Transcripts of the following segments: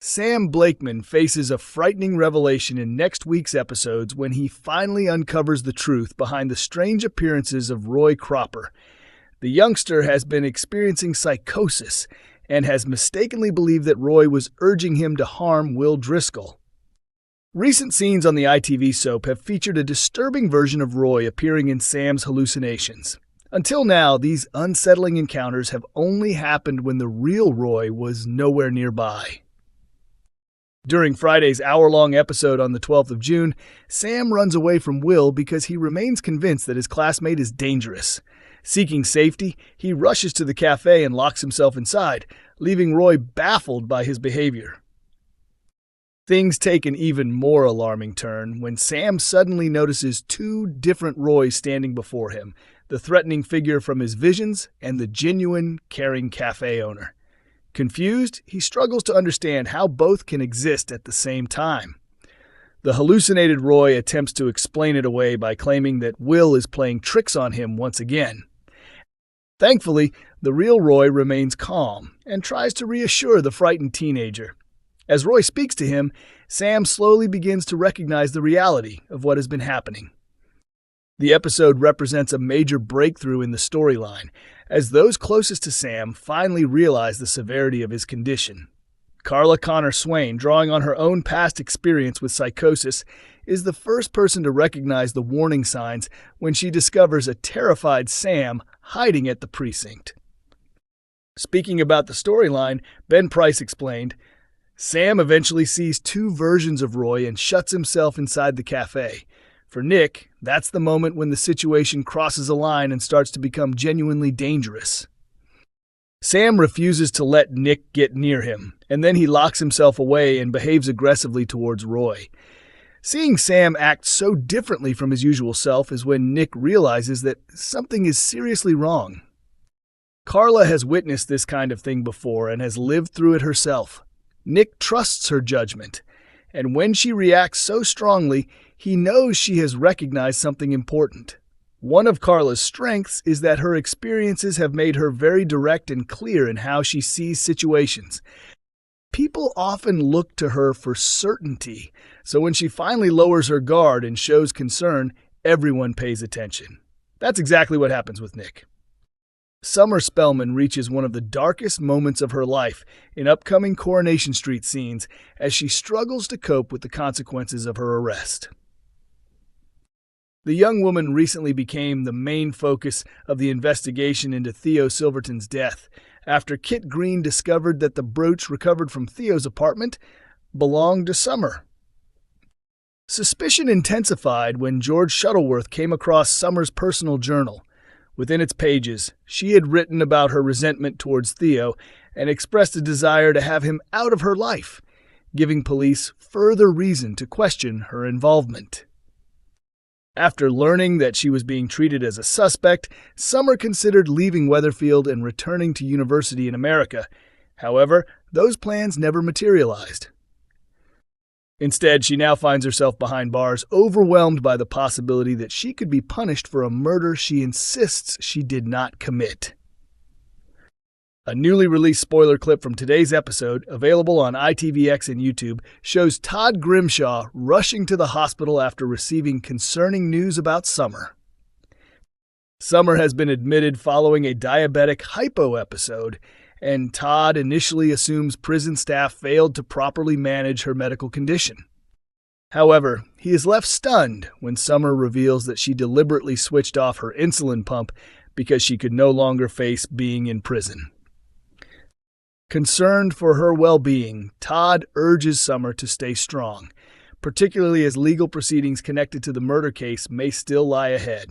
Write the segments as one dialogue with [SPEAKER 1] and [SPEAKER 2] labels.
[SPEAKER 1] Sam Blakeman faces a frightening revelation in next week's episodes when he finally uncovers the truth behind the strange appearances of Roy Cropper. The youngster has been experiencing psychosis and has mistakenly believed that Roy was urging him to harm Will Driscoll. Recent scenes on the ITV soap have featured a disturbing version of Roy appearing in Sam's hallucinations. Until now, these unsettling encounters have only happened when the real Roy was nowhere nearby. During Friday's hour-long episode on the 12th of June, Sam runs away from Will because he remains convinced that his classmate is dangerous. Seeking safety, he rushes to the café and locks himself inside, leaving Roy baffled by his behavior. Things take an even more alarming turn when Sam suddenly notices two different Roys standing before him, the threatening figure from his visions and the genuine, caring café owner. Confused, he struggles to understand how both can exist at the same time. The hallucinated Roy attempts to explain it away by claiming that Will is playing tricks on him once again. Thankfully, the real Roy remains calm and tries to reassure the frightened teenager. As Roy speaks to him, Sam slowly begins to recognize the reality of what has been happening. The episode represents a major breakthrough in the storyline, as those closest to Sam finally realize the severity of his condition. Carla Connor-Swain, drawing on her own past experience with psychosis, is the first person to recognize the warning signs when she discovers a terrified Sam hiding at the precinct. Speaking about the storyline, Ben Price explained, Sam eventually sees two versions of Roy and shuts himself inside the cafe. For Nick, that's the moment when the situation crosses a line and starts to become genuinely dangerous. Sam refuses to let Nick get near him, and then he locks himself away and behaves aggressively towards Roy. Seeing Sam act so differently from his usual self is when Nick realizes that something is seriously wrong. Carla has witnessed this kind of thing before and has lived through it herself. Nick trusts her judgment, and when she reacts so strongly, he knows she has recognized something important. One of Carla's strengths is that her experiences have made her very direct and clear in how she sees situations. People often look to her for certainty, so when she finally lowers her guard and shows concern, everyone pays attention. That's exactly what happens with Nick. Summer Spellman reaches one of the darkest moments of her life in upcoming Coronation Street scenes as she struggles to cope with the consequences of her arrest. The young woman recently became the main focus of the investigation into Theo Silverton's death after Kit Green discovered that the brooch recovered from Theo's apartment belonged to Summer. Suspicion intensified when George Shuttleworth came across Summer's personal journal. Within its pages, she had written about her resentment towards Theo and expressed a desire to have him out of her life, giving police further reason to question her involvement. After learning that she was being treated as a suspect, Summer considered leaving Weatherfield and returning to university in America. However, those plans never materialized. Instead, she now finds herself behind bars, overwhelmed by the possibility that she could be punished for a murder she insists she did not commit. A newly released spoiler clip from today's episode, available on ITVX and YouTube, shows Todd Grimshaw rushing to the hospital after receiving concerning news about Summer. Summer has been admitted following a diabetic hypo episode, and Todd initially assumes prison staff failed to properly manage her medical condition. However, he is left stunned when Summer reveals that she deliberately switched off her insulin pump because she could no longer face being in prison. Concerned for her well-being, Todd urges Summer to stay strong, particularly as legal proceedings connected to the murder case may still lie ahead.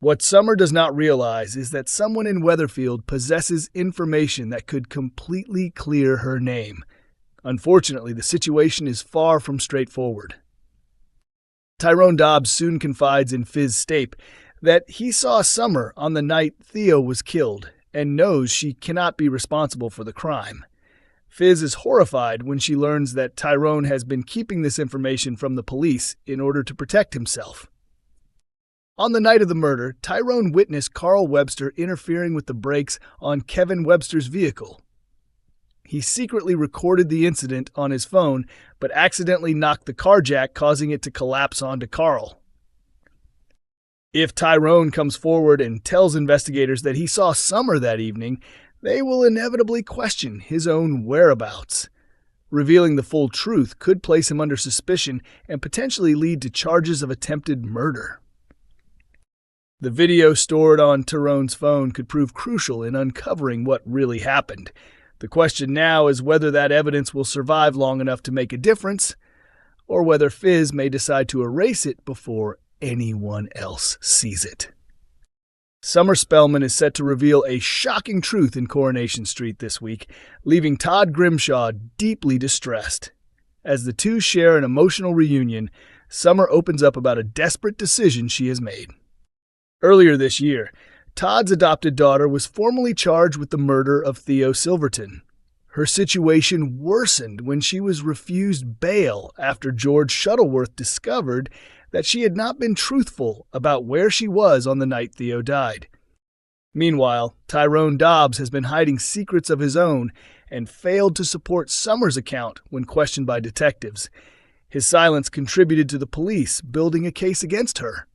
[SPEAKER 1] What Summer does not realize is that someone in Weatherfield possesses information that could completely clear her name. Unfortunately, the situation is far from straightforward. Tyrone Dobbs soon confides in Fizz Stape that he saw Summer on the night Theo was killed and knows she cannot be responsible for the crime. Fizz is horrified when she learns that Tyrone has been keeping this information from the police in order to protect himself. On the night of the murder, Tyrone witnessed Carl Webster interfering with the brakes on Kevin Webster's vehicle. He secretly recorded the incident on his phone, but accidentally knocked the car jack, causing it to collapse onto Carl. If Tyrone comes forward and tells investigators that he saw Summer that evening, they will inevitably question his own whereabouts. Revealing the full truth could place him under suspicion and potentially lead to charges of attempted murder. The video stored on Tyrone's phone could prove crucial in uncovering what really happened. The question now is whether that evidence will survive long enough to make a difference, or whether Fizz may decide to erase it before anyone else sees it. Summer Spellman is set to reveal a shocking truth in Coronation Street this week, leaving Todd Grimshaw deeply distressed. As the two share an emotional reunion, Summer opens up about a desperate decision she has made. Earlier this year, Todd's adopted daughter was formally charged with the murder of Theo Silverton. Her situation worsened when she was refused bail after George Shuttleworth discovered that she had not been truthful about where she was on the night Theo died. Meanwhile, Tyrone Dobbs has been hiding secrets of his own and failed to support Summer's account when questioned by detectives. His silence contributed to the police building a case against her.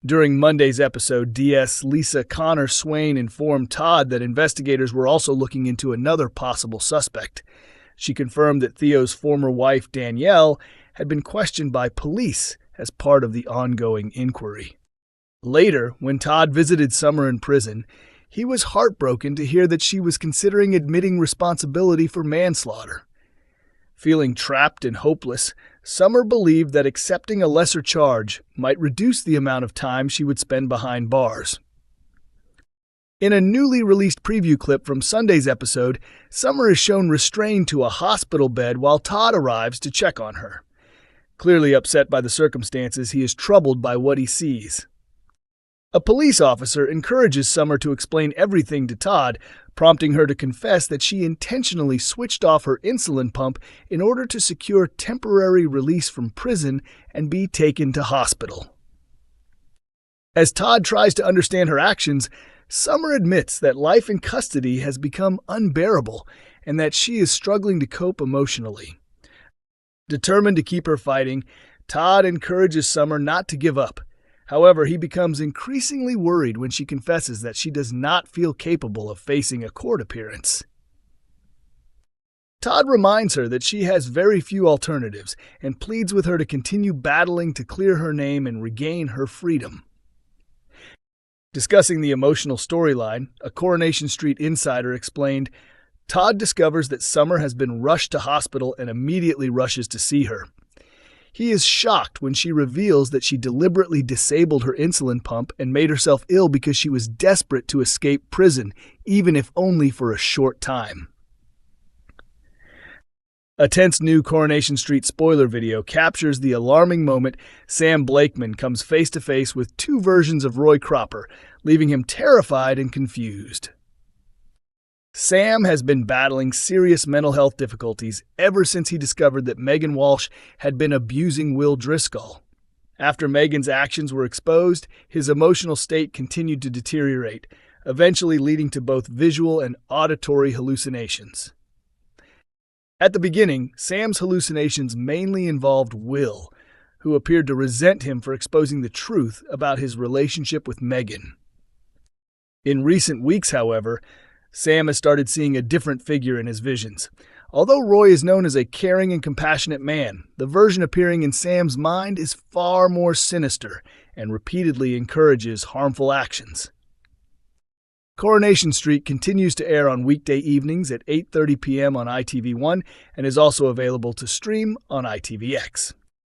[SPEAKER 1] During Monday's episode, DS Lisa Connor-Swain informed Todd that investigators were also looking into another possible suspect. She confirmed that Theo's former wife, Danielle, had been questioned by police as part of the ongoing inquiry. Later, when Todd visited Summer in prison, he was heartbroken to hear that she was considering admitting responsibility for manslaughter. Feeling trapped and hopeless, Summer believed that accepting a lesser charge might reduce the amount of time she would spend behind bars. In a newly released preview clip from Sunday's episode, Summer is shown restrained to a hospital bed while Todd arrives to check on her. Clearly upset by the circumstances, he is troubled by what he sees. A police officer encourages Summer to explain everything to Todd, prompting her to confess that she intentionally switched off her insulin pump in order to secure temporary release from prison and be taken to hospital. As Todd tries to understand her actions, Summer admits that life in custody has become unbearable and that she is struggling to cope emotionally. Determined to keep her fighting, Todd encourages Summer not to give up. However, he becomes increasingly worried when she confesses that she does not feel capable of facing a court appearance. Todd reminds her that she has very few alternatives and pleads with her to continue battling to clear her name and regain her freedom. Discussing the emotional storyline, a Coronation Street insider explained, Todd discovers that Summer has been rushed to hospital and immediately rushes to see her. He is shocked when she reveals that she deliberately disabled her insulin pump and made herself ill because she was desperate to escape prison, even if only for a short time. A tense new Coronation Street spoiler video captures the alarming moment Sam Blakeman comes face-to-face with two versions of Roy Cropper, leaving him terrified and confused. Sam has been battling serious mental health difficulties ever since he discovered that Megan Walsh had been abusing Will Driscoll. After Megan's actions were exposed, his emotional state continued to deteriorate, eventually leading to both visual and auditory hallucinations. At the beginning, Sam's hallucinations mainly involved Will, who appeared to resent him for exposing the truth about his relationship with Megan. In recent weeks, however, Sam has started seeing a different figure in his visions. Although Roy is known as a caring and compassionate man, the version appearing in Sam's mind is far more sinister and repeatedly encourages harmful actions. Coronation Street continues to air on weekday evenings at 8:30 p.m. on ITV1 and is also available to stream on ITVX.